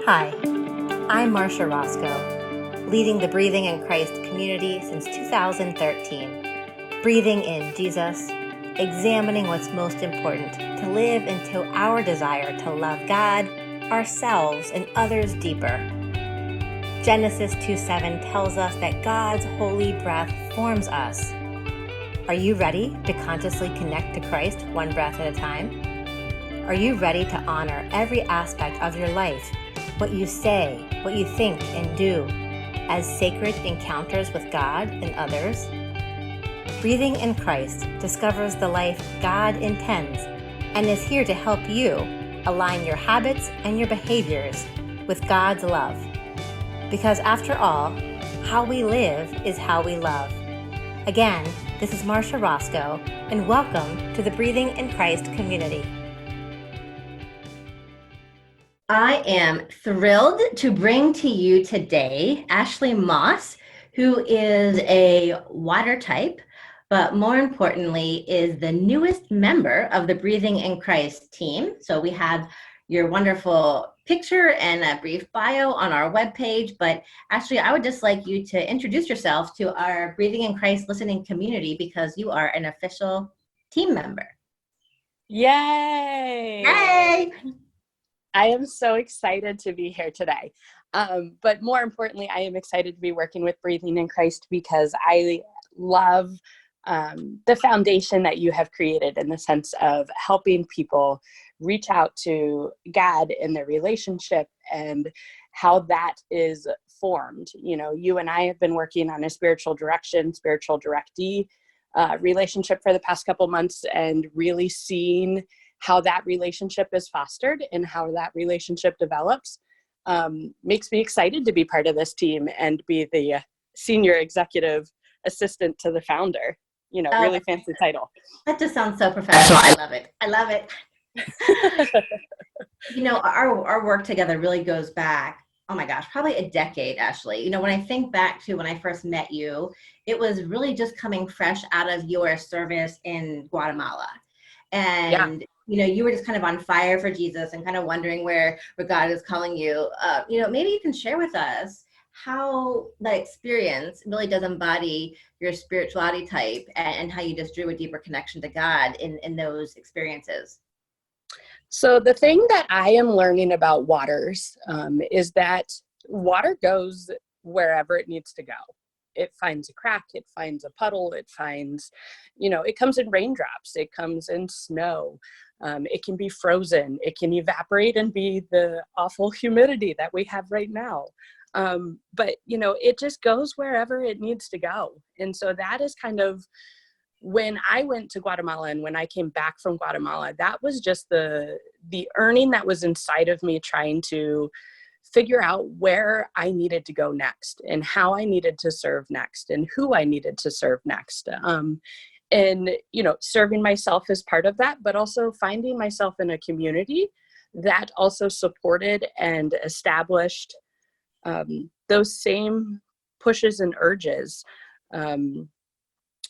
Hi, I'm Marcia Roscoe, leading the Breathing in Christ community since 2013. Breathing in Jesus, examining what's most important to live into our desire to love God, ourselves, and others deeper. Genesis 2:7 tells us that God's holy breath forms us. Are you ready to consciously connect to Christ one breath at a time? Are you ready to honor every aspect of your life, what you say, what you think and do, as sacred encounters with God and others? Breathing in Christ discovers the life God intends and is here to help you align your habits and your behaviors with God's love. Because after all, how we live is how we love. Again, this is Marcia Roscoe, and welcome to the Breathing in Christ community. I am thrilled to bring to you today Ashley Moss, who is a water type, but more importantly is the newest member of the Breathing in Christ team. So we have your wonderful picture and a brief bio on our webpage, but Ashley, I would just like you to introduce yourself to our Breathing in Christ listening community because you are an official team member. Yay! Hey! I am so excited to be here today. But more importantly, I am excited to be working with Breathing in Christ because I love the foundation that you have created in the sense of helping people reach out to God in their relationship and how that is formed. You know, you and I have been working on a spiritual directee relationship for the past couple months and really seeing how that relationship is fostered and how that relationship develops makes me excited to be part of this team and be the senior executive assistant to the founder. You know, really fancy title. That just sounds so professional. I love it. I love it. You know, our work together really goes back, oh my gosh, probably a decade, Ashley. You know, when I think back to when I first met you, it was really just coming fresh out of your service in Guatemala. And you know, you were just kind of on fire for Jesus and kind of wondering where God is calling you. You know, maybe you can share with us how that experience really does embody your spirituality type and how you just drew a deeper connection to God in those experiences. So the thing that I am learning about waters is that water goes wherever it needs to go. It finds a crack, it finds a puddle, it finds, you know, it comes in raindrops, it comes in snow, it can be frozen, it can evaporate and be the awful humidity that we have right now. But, you know, it just goes wherever it needs to go. And so that is kind of, when I went to Guatemala and when I came back from Guatemala, that was just the earning that was inside of me trying to figure out where I needed to go next and how I needed to serve next and who I needed to serve next. And, you know, serving myself as part of that, but also finding myself in a community that also supported and established those same pushes and urges.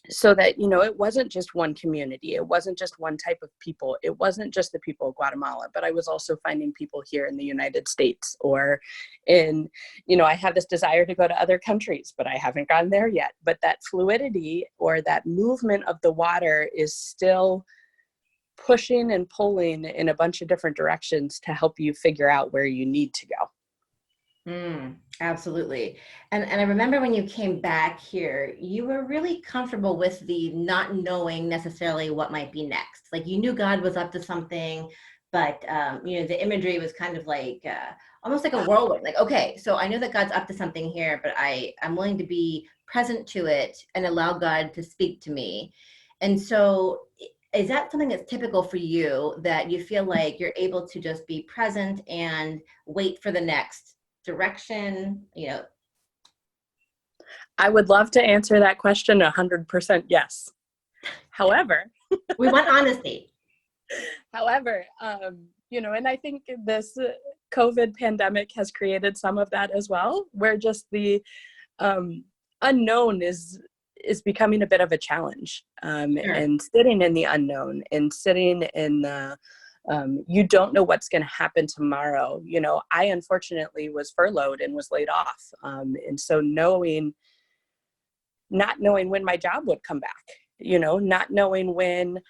So that, you know, it wasn't just one community. It wasn't just one type of people. It wasn't just the people of Guatemala, but I was also finding people here in the United States or in, you know, I have this desire to go to other countries, but I haven't gone there yet. But that fluidity or that movement of the water is still pushing and pulling in a bunch of different directions to help you figure out where you need to go. Absolutely. And I remember when you came back here, you were really comfortable with the not knowing necessarily what might be next. Like you knew God was up to something, but you know, the imagery was kind of like almost like a whirlwind. Like, okay, so I know that God's up to something here, but I'm willing to be present to it and allow God to speak to me. And so is that something that's typical for you, that you feel like you're able to just be present and wait for the next direction, you know? I would love to answer that question 100% yes. However, we want honesty. However, you know, and I think this COVID pandemic has created some of that as well, where just the unknown is becoming a bit of a challenge, Sure. and sitting in the unknown and sitting in the You don't know what's going to happen tomorrow. I unfortunately was furloughed and was laid off. And so not knowing when my job would come back, not knowing when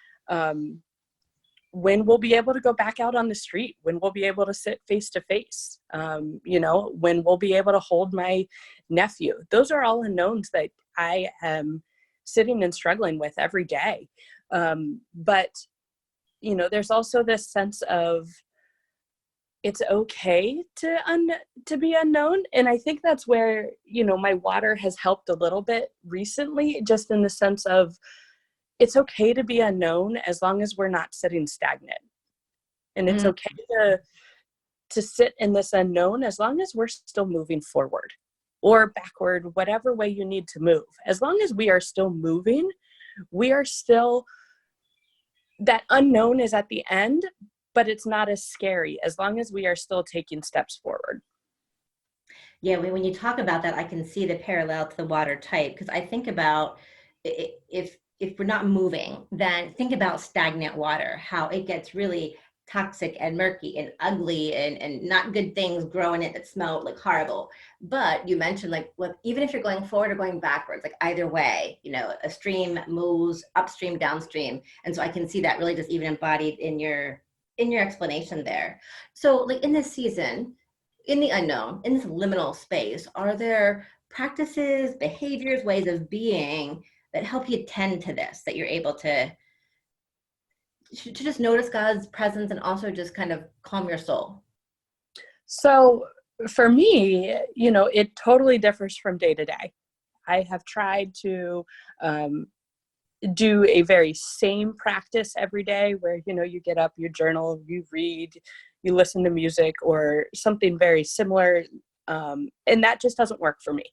we'll be able to go back out on the street, when we'll be able to sit face to face, when we'll be able to hold my nephew. Those are all unknowns that I am sitting and struggling with every day. But there's also this sense of it's okay to be unknown. And I think that's where, my water has helped a little bit recently, just in the sense of it's okay to be unknown as long as we're not sitting stagnant. And it's okay to sit in this unknown as long as we're still moving forward or backward, whatever way you need to move. As long as we are still moving, we are still, that unknown is at the end, but it's not as scary as long as we are still taking steps forward. Yeah, when you talk about that, I can see the parallel to the water type, because I think about if we're not moving, then think about stagnant water, how it gets really toxic and murky and ugly and not good things grow in it that smell like horrible. But you mentioned even if you're going forward or going backwards, like either way, a stream moves upstream, downstream. And so I can see that really just even embodied in your explanation there. So like in this season, in the unknown, in this liminal space, are there practices, behaviors, ways of being that help you tend to this, that you're able to just notice God's presence and also just kind of calm your soul? So for me, it totally differs from day to day. I have tried to do a very same practice every day where, you get up, you journal, you read, you listen to music or something very similar. And that just doesn't work for me.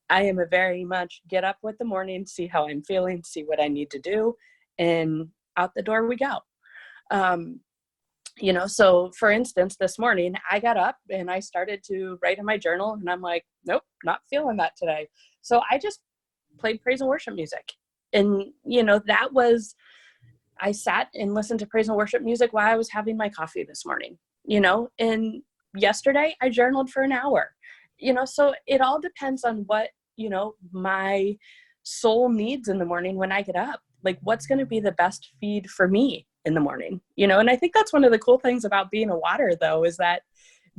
I am a very much get up with the morning, see how I'm feeling, see what I need to do, and out the door we go. So for instance, this morning I got up and I started to write in my journal and I'm like, nope, not feeling that today. So I just played praise and worship music. And, I sat and listened to praise and worship music while I was having my coffee this morning, and yesterday I journaled for an hour, so it all depends on what, my soul needs in the morning when I get up, like what's going to be the best feed for me in the morning, and I think that's one of the cool things about being a water though, is that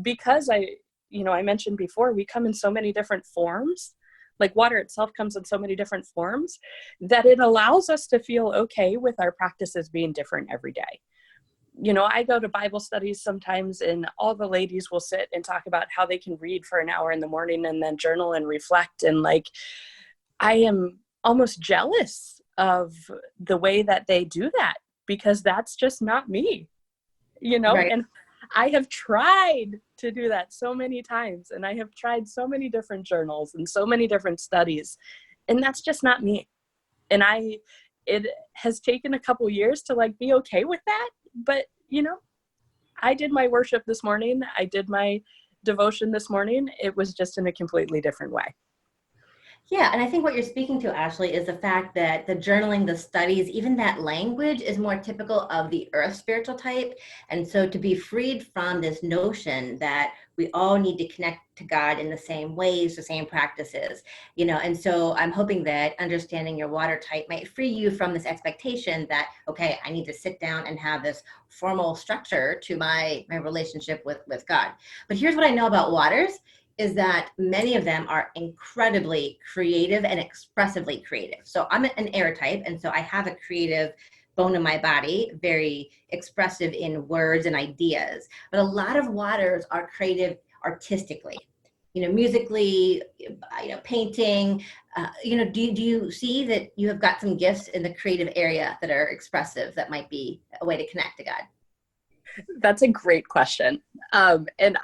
because I mentioned before, we come in so many different forms, like water itself comes in so many different forms, that it allows us to feel okay with our practices being different every day. I go to Bible studies sometimes and all the ladies will sit and talk about how they can read for an hour in the morning and then journal and reflect. And I am almost jealous of the way that they do that, because that's just not me, right. And I have tried to do that so many times, and I have tried so many different journals and so many different studies, and that's just not me. And it has taken a couple years to be okay with that. But, I did my worship this morning. I did my devotion this morning. It was just in a completely different way. Yeah, and I think what you're speaking to, Ashley, is the fact that the journaling, the studies, even that language is more typical of the earth spiritual type. And so to be freed from this notion that we all need to connect to God in the same ways, the same practices, and so I'm hoping that understanding your water type might free you from this expectation that, okay, I need to sit down and have this formal structure to my relationship with God. But here's what I know about waters, is that many of them are incredibly creative and expressively creative. So I'm an air type, and so I have a creative bone in my body, very expressive in words and ideas. But a lot of waters are creative artistically, musically, painting. Do you see that you have got some gifts in the creative area that are expressive, that might be a way to connect to God? That's a great question. And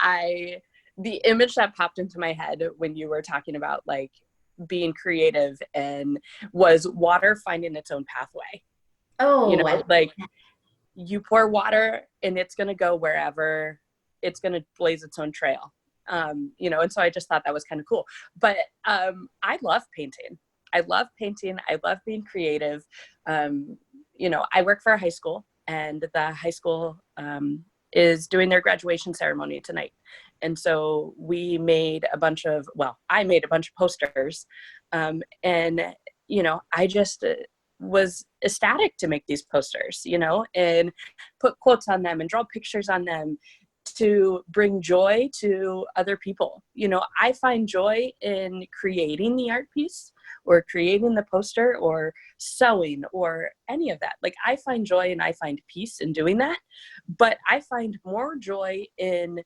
the image that popped into my head when you were talking about being creative and was water finding its own pathway. Oh, you pour water and it's going to go wherever, it's going to blaze its own trail. And so I just thought that was kind of cool. But I love painting. I love being creative. I work for a high school. and the high school is doing their graduation ceremony tonight. And so we made I made a bunch of posters. And, I just was ecstatic to make these posters, and put quotes on them and draw pictures on them to bring joy to other people. I find joy in creating the art piece or creating the poster or sewing or any of that. Like, I find joy and I find peace in doing that, but I find more joy in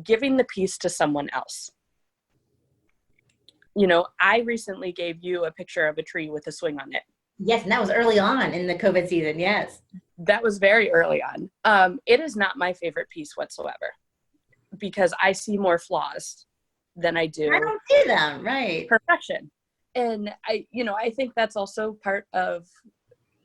giving the piece to someone else. I recently gave you a picture of a tree with a swing on it. Yes, and that was early on in the COVID season, yes. That was very early on. It is not my favorite piece whatsoever because I see more flaws than I do. I don't see them, right. Perfection. And I think that's also part of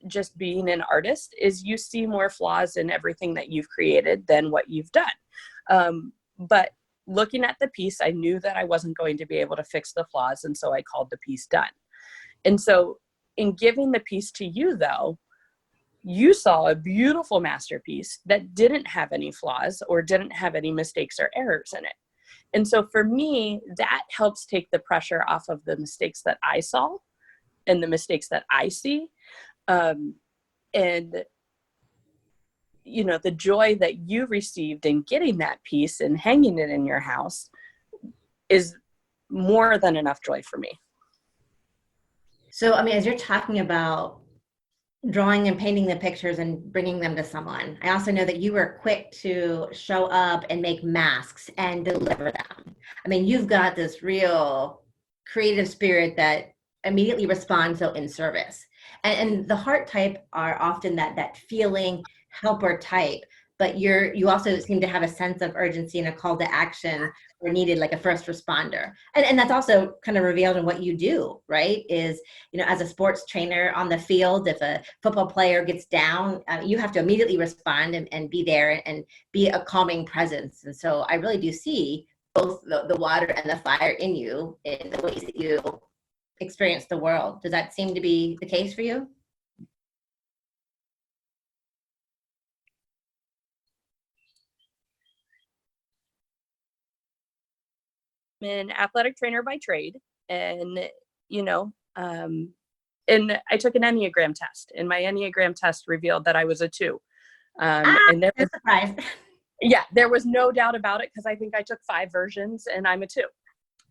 just being an artist is you see more flaws in everything that you've created than what you've done. But looking at the piece, I knew that I wasn't going to be able to fix the flaws. And so I called the piece done. And so in giving the piece to you, though, you saw a beautiful masterpiece that didn't have any flaws or didn't have any mistakes or errors in it. And so for me, that helps take the pressure off of the mistakes that I saw and the mistakes that I see. And, the joy that you received in getting that piece and hanging it in your house is more than enough joy for me. So, as you're talking about drawing and painting the pictures and bringing them to someone, I also know that you were quick to show up and make masks and deliver them. You've got this real creative spirit that immediately responds so in service. And the heart type are often that feeling helper type, but you also seem to have a sense of urgency and a call to action where needed, like a first responder. And that's also kind of revealed in what you do, right? Is, as a sports trainer on the field, if a football player gets down, you have to immediately respond and be there and be a calming presence. And so I really do see both the water and the fire in you in the ways that you experience the world. Does that seem to be the case for you? I'm an athletic trainer by trade, and and I took an Enneagram test, and my Enneagram test revealed that I was a 2. And there was no doubt about it because I think I took 5 versions, and I'm a 2.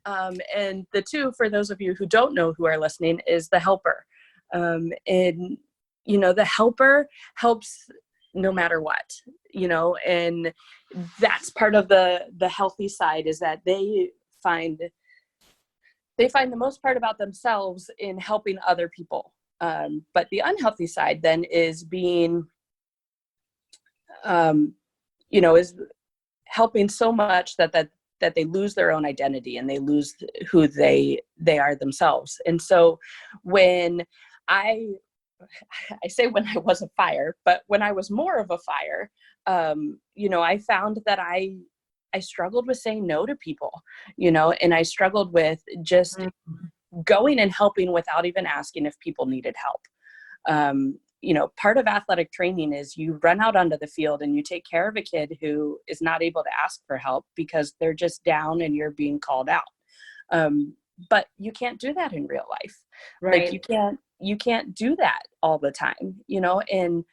And the 2, for those of you who don't know who are listening, is the helper. And the helper helps no matter what, and that's part of the healthy side, is that they find the most part about themselves in helping other people. But the unhealthy side then is being, is helping so much that they lose their own identity and they lose who they are themselves. And so when I say when I was a fire, but when I was more of a fire, I found that I struggled with saying no to people, and I struggled with just going and helping without even asking if people needed help. Part of athletic training is you run out onto the field and you take care of a kid who is not able to ask for help because they're just down and you're being called out. But you can't do that in real life. Right. Like you can't do that all the time, and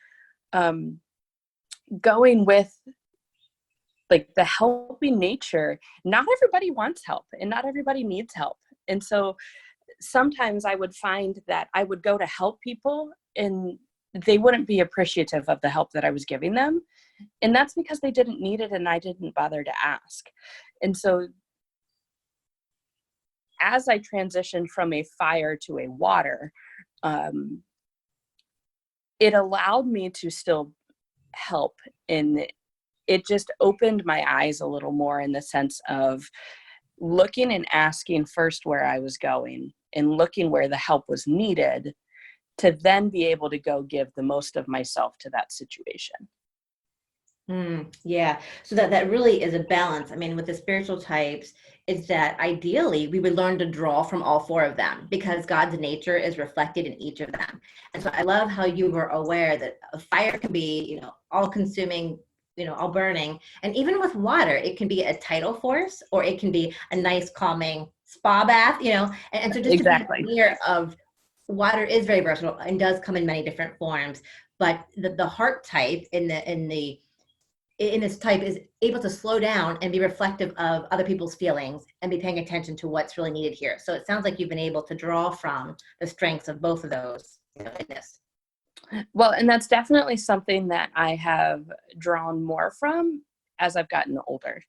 going with like the helping nature, not everybody wants help and not everybody needs help. And so sometimes I would find that I would go to help people and they wouldn't be appreciative of the help that I was giving them. And that's because they didn't need it and I didn't bother to ask. And so as I transitioned from a fire to a water, it allowed me to still help, and it just opened my eyes a little more in the sense of looking and asking first where I was going and looking where the help was needed to then be able to go give the most of myself to that situation. Yeah. So that really is a balance. I mean, with the spiritual types, it's that ideally we would learn to draw from all four of them because God's nature is reflected in each of them. And so I love how you were aware that a fire can be, all consuming, all burning. And even with water, it can be a tidal force or it can be a nice calming spa bath, and so just to be Exactly. aware of water is very versatile and does come in many different forms. But the heart type in this type is able to slow down and be reflective of other people's feelings and be paying attention to what's really needed here. So it sounds like you've been able to draw from the strengths of both of those in this. Well, and that's definitely something that I have drawn more from as I've gotten older.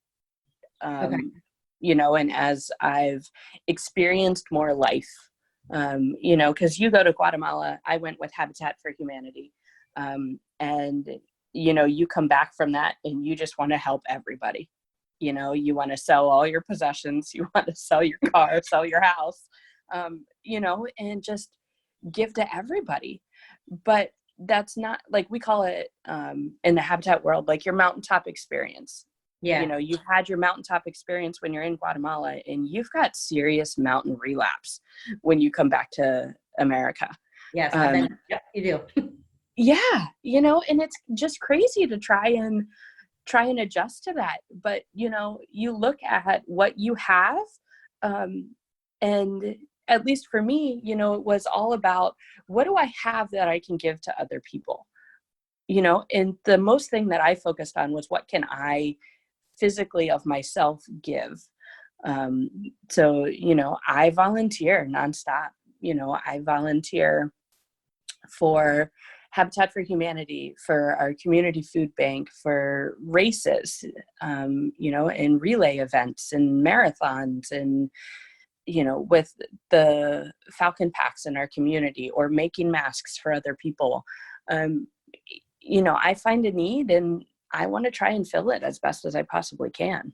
Okay. And as I've experienced more life, because you go to Guatemala, I went with Habitat for Humanity. And, you come back from that and you just want to help everybody. You want to sell all your possessions, you want to sell your car, sell your house, and just give to everybody. But that's not, like, we call it in the Habitat world, like your mountaintop experience. Yeah. You've had your mountaintop experience when you're in Guatemala, and you've got serious mountain relapse when you come back to America. Yes. I've been, yep, you do. Yeah, and it's just crazy to try and adjust to that. But, you look at what you have, and at least for me, it was all about, what do I have that I can give to other people? And the most thing that I focused on was, what can I physically of myself give? So, I volunteer nonstop. I volunteer for Habitat for Humanity, for our community food bank, for races, and relay events and marathons, and, with the Falcon Packs in our community, or making masks for other people. I find a need and I want to try and fill it as best as I possibly can.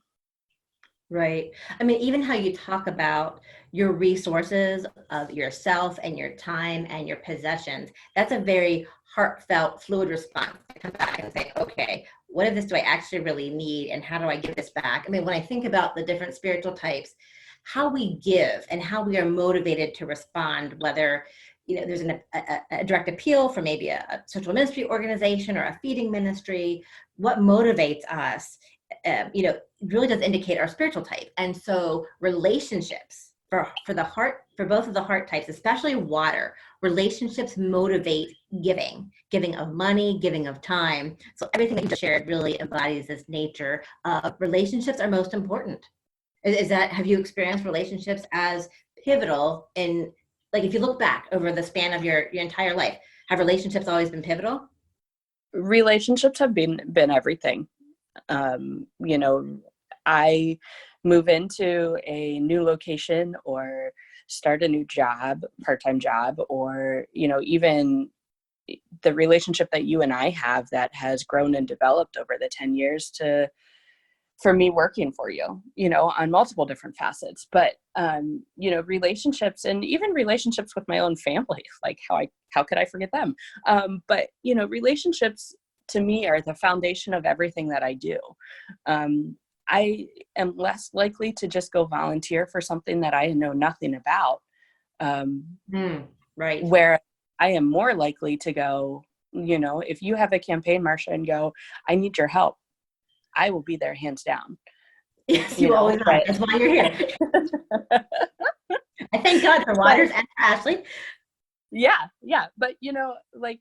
Right. I mean, even how you talk about your resources of yourself and your time and your possessions, that's a very heartfelt, fluid response to come back and say, okay, what of this do I actually really need? And how do I give this back? I mean, when I think about the different spiritual types, how we give and how we are motivated to respond, whether there's a direct appeal for maybe a social ministry organization or a feeding ministry, what motivates us really does indicate our spiritual type. And so relationships for the heart, for both of the heart types, especially water, relationships motivate giving of money, giving of time. So everything that you just shared really embodies this nature of relationships are most important. Have you experienced relationships as pivotal in, like, if you look back over the span of your entire life, have relationships always been pivotal? Relationships have been everything. I move into a new location or start a new job, part-time job, or, even the relationship that you and I have that has grown and developed over the 10 years for me working for you, on multiple different facets. But, relationships, and even relationships with my own family, like how could I forget them? But, relationships to me are the foundation of everything that I do. I am less likely to just go volunteer for something that I know nothing about. Right. Where I am more likely to go, if you have a campaign, Marcia, and go, I need your help, I will be there hands down. Yes, you always are. That's why you're here. I thank God for Waters and for Ashley. Yeah. But, like,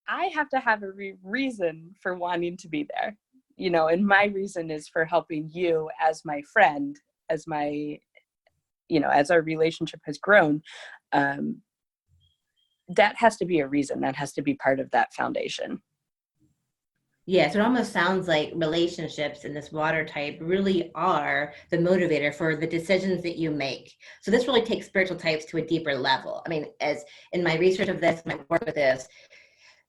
I have to have a reason for wanting to be there, and my reason is for helping you as my friend, as my, as our relationship has grown. That has to be a reason. That has to be part of that foundation. Yeah, so it almost sounds like relationships in this water type really are the motivator for the decisions that you make. So this really takes spiritual types to a deeper level. I mean, as in my research of this, my work with this,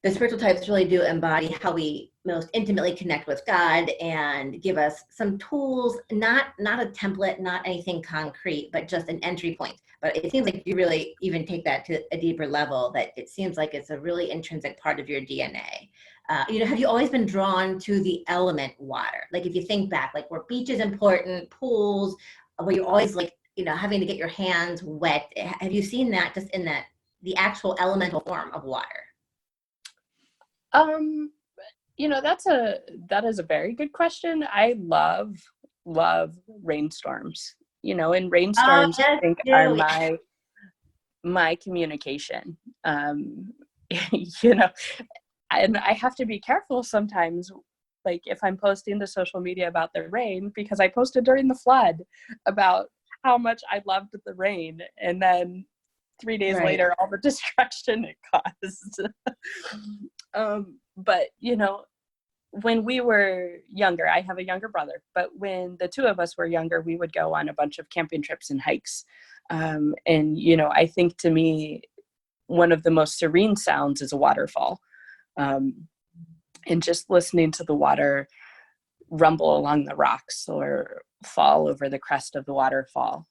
the spiritual types really do embody how we most intimately connect with God and give us some tools, not a template, not anything concrete, but just an entry point. but it seems like you really even take that to a deeper level, that it seems like it's a really intrinsic part of your DNA. Have you always been drawn to the element water? Like if you think back, like were beaches important, pools, were you always like, having to get your hands wet? Have you seen that just in the actual elemental form of water? That is a very good question. I love rainstorms. And Oh, rainstorms I yes, think are do. my communication. you know, and I have to be careful sometimes, like if I'm posting to social media about the rain, because I posted during the flood about how much I loved the rain, and then 3 days Right. later, all the destruction it caused. But when we were younger, I have a younger brother, but when the two of us were younger, we would go on a bunch of camping trips and hikes. And I think to me, one of the most serene sounds is a waterfall. And just listening to the water rumble along the rocks or fall over the crest of the waterfall.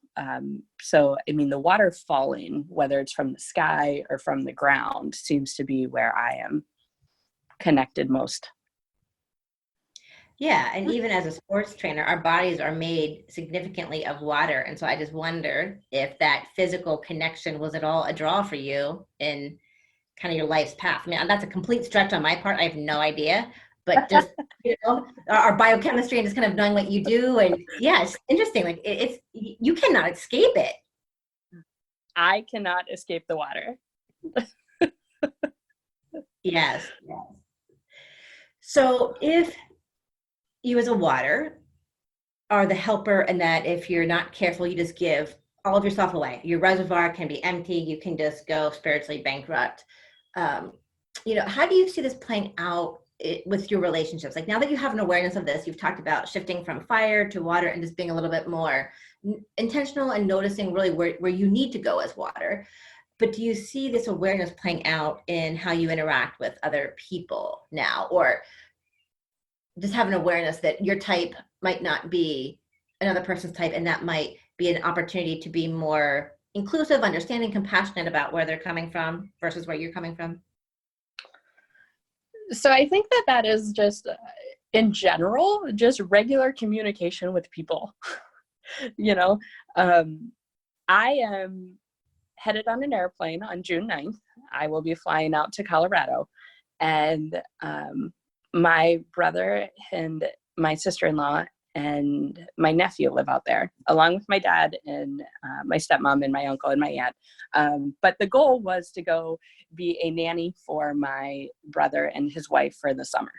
So, I mean, the water falling, whether it's from the sky or from the ground, seems to be where I am connected most. Yeah, and even as a sports trainer, our bodies are made significantly of water. And so I just wondered if that physical connection was at all a draw for you in kind of your life's path. I mean, that's a complete stretch on my part. I have no idea, but just, our biochemistry and just kind of knowing what you do. And yeah, it's interesting. Like you cannot escape it. I cannot escape the water. Yes. Yes. So if you as a water are the helper, and that if you're not careful, you just give all of yourself away. Your reservoir can be empty. You can just go spiritually bankrupt. Um, how do you see this playing out with your relationships? Like now that you have an awareness of this, you've talked about shifting from fire to water and just being a little bit more intentional and noticing really where you need to go as water. But do you see this awareness playing out in how you interact with other people now, or just have an awareness that your type might not be another person's type, and that might be an opportunity to be more inclusive, understanding, compassionate about where they're coming from versus where you're coming from? So I think that is just, in general, just regular communication with people. I am headed on an airplane on June 9th. I will be flying out to Colorado, and my brother and my sister-in-law and my nephew live out there, along with my dad and my stepmom and my uncle and my aunt. But the goal was to go be a nanny for my brother and his wife for the summer.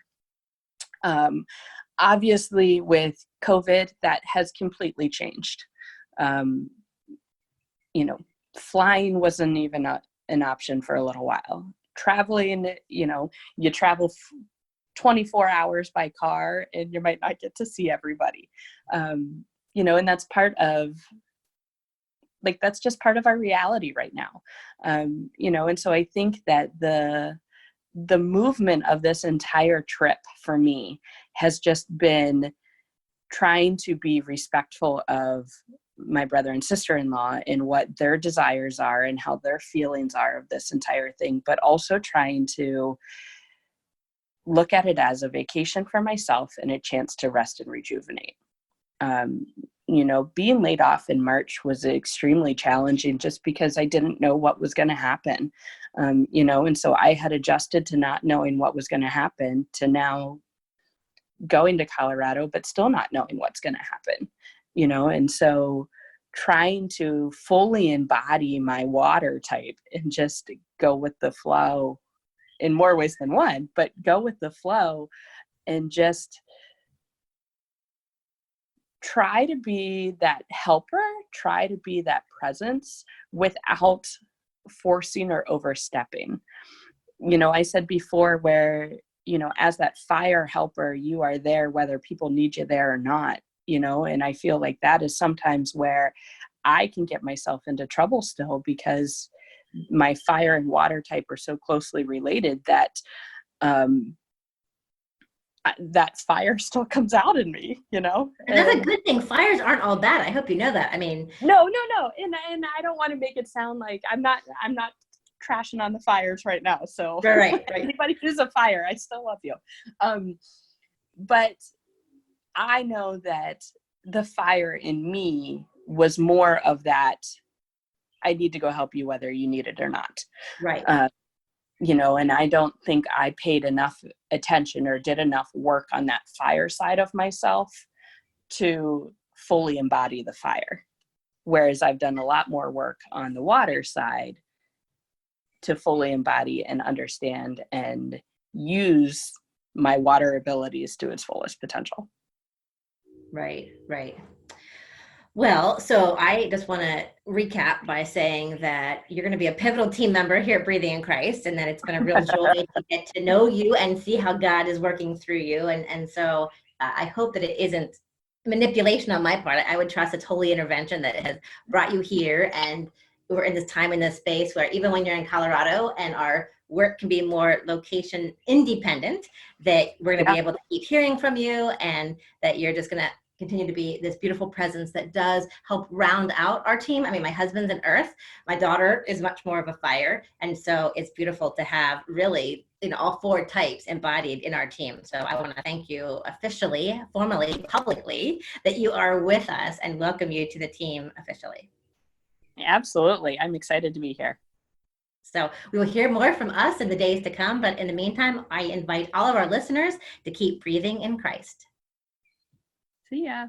Obviously, with COVID, that has completely changed. Flying wasn't even an option for a little while. Traveling, you travel 24 hours by car and you might not get to see everybody. And that's that's just part of our reality right now. And so I think that the movement of this entire trip for me has just been trying to be respectful of my brother and sister-in-law and what their desires are and how their feelings are of this entire thing, but also trying to look at it as a vacation for myself and a chance to rest and rejuvenate. Being laid off in March was extremely challenging just because I didn't know what was going to happen. And so I had adjusted to not knowing what was going to happen to now going to Colorado, but still not knowing what's going to happen, and so trying to fully embody my water type and just go with the flow in more ways than one, but go with the flow and just try to be that helper, try to be that presence without forcing or overstepping. I said before where, as that fire helper, you are there whether people need you there or not, and I feel like that is sometimes where I can get myself into trouble still because my fire and water type are so closely related that that fire still comes out in me, you know? And that's a good thing. Fires aren't all bad. I hope you know that. I mean, no. And I don't want to make it sound like I'm not crashing on the fires right now. So right. anybody who's a fire, I still love you. But I know that the fire in me was more of that, I need to go help you whether you need it or not. Right. You know, and I don't think I paid enough attention or did enough work on that fire side of myself to fully embody the fire. Whereas I've done a lot more work on the water side to fully embody and understand and use my water abilities to its fullest potential. Right. Well, so I just want to recap by saying that you're going to be a pivotal team member here at Breathing in Christ, and that it's been a real joy to get to know you and see how God is working through you. And so I hope that it isn't manipulation on my part. I would trust it's holy intervention that has brought you here. And we're in this time in this space where even when you're in Colorado and our work can be more location independent, that we're going to be able to keep hearing from you, and that you're just going to continue to be this beautiful presence that does help round out our team. I mean, my husband's an earth, my daughter is much more of a fire. And so it's beautiful to have really, you know, all four types embodied in our team. So I want to thank you officially, formally, publicly, that you are with us, and welcome you to the team officially. Absolutely. I'm excited to be here. So we will hear more from us in the days to come. But in the meantime, I invite all of our listeners to keep breathing in Christ. See ya.